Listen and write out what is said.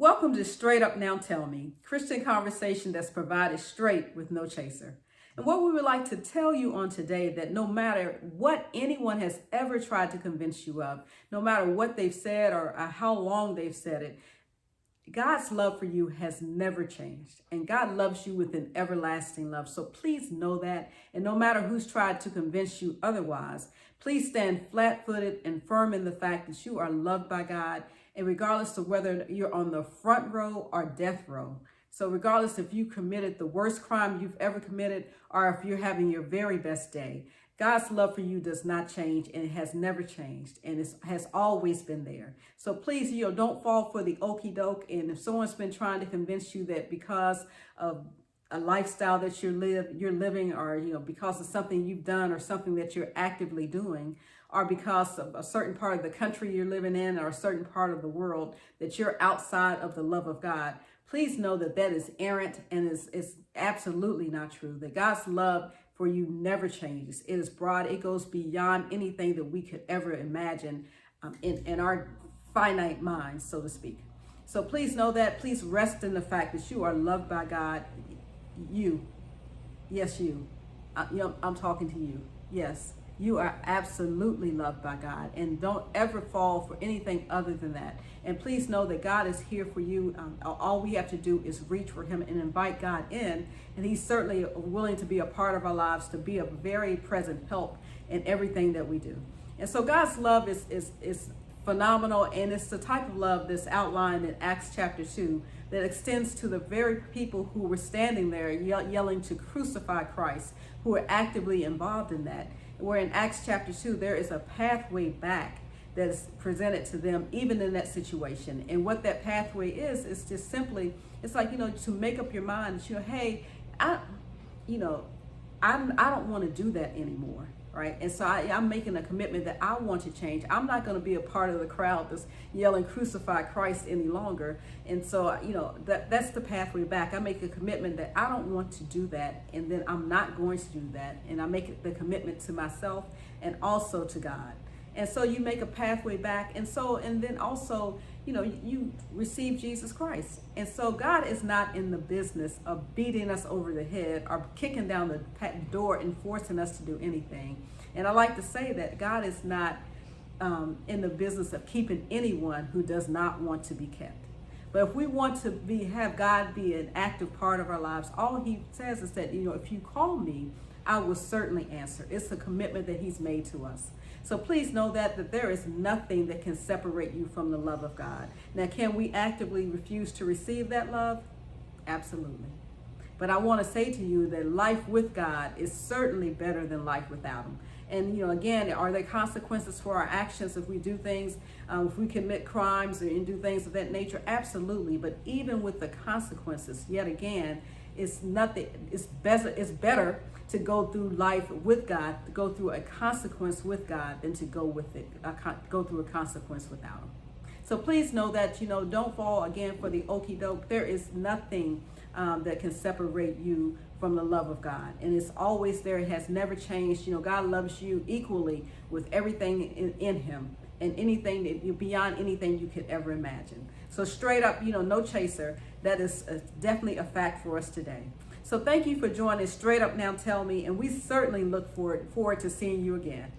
Welcome to Straight Up Now Tell Me, Christian conversation that's provided straight with no chaser. And what we would like to tell you on today that no matter what anyone has ever tried to convince you of, no matter what they've said or how long they've said it, God's love for you has never changed, and God loves you with an everlasting love. So please know that, and no matter who's tried to convince you otherwise, please stand flat-footed and firm in the fact that you are loved by God, and regardless of whether you're on the front row or death row. So regardless if you committed the worst crime you've ever committed or if you're having your very best day, God's love for you does not change, and it has never changed, and it has always been there. So please, don't fall for the okie doke. And if someone's been trying to convince you that because of a lifestyle that you're living, or because of something you've done or something that you're actively doing, or because of a certain part of the country you're living in or a certain part of the world, that you're outside of the love of God, please know that that is errant and is absolutely not true. That God's love for you never changes. It is broad. It goes beyond anything that we could ever imagine in our finite minds, so to speak. So please know that. Please rest in the fact that you are loved by God. You. Yes, you. I'm talking to you. Yes, you are absolutely loved by God, and don't ever fall for anything other than that. And please know that God is here for you. All we have to do is reach for him and invite God in, and he's certainly willing to be a part of our lives, to be a very present help in everything that we do. And so God's love is phenomenal, and it's the type of love that's outlined in Acts chapter 2 that extends to the very people who were standing there yelling to crucify Christ, who are actively involved in that. Where in Acts chapter 2, there is a pathway back that is presented to them, even in that situation. And what that pathway is just simply, it's like, to make up your mind that, hey, I don't want to do that anymore. Right. And so I'm making a commitment that I want to change. I'm not going to be a part of the crowd that's yelling crucify Christ any longer. And so, that's the pathway back. I make a commitment that I don't want to do that. And then I'm not going to do that. And I make the commitment to myself and also to God. And so you make a pathway back. And then also, you receive Jesus Christ. And so God is not in the business of beating us over the head or kicking down the door and forcing us to do anything. And I like to say that God is not in the business of keeping anyone who does not want to be kept. But if we want to have God be an active part of our lives, all he says is that, if you call me, I will certainly answer. It's a commitment that he's made to us. So please know that there is nothing that can separate you from the love of God. Now, can we actively refuse to receive that love? Absolutely. But I want to say to you that life with God is certainly better than life without him. And, again, are there consequences for our actions if we do things, if we commit crimes and do things of that nature? Absolutely. But even with the consequences, yet again, it's better to go through life with God, to go through a consequence with God, than to go through a consequence without him. So please know that, don't fall again for the okie doke. There is nothing that can separate you from the love of God. And it's always there. It has never changed. God loves you equally with everything in him, and anything that beyond anything you could ever imagine. So straight up, no chaser. That is definitely a fact for us today. So thank you for joining Straight Up Now Tell Me, and we certainly look forward to seeing you again.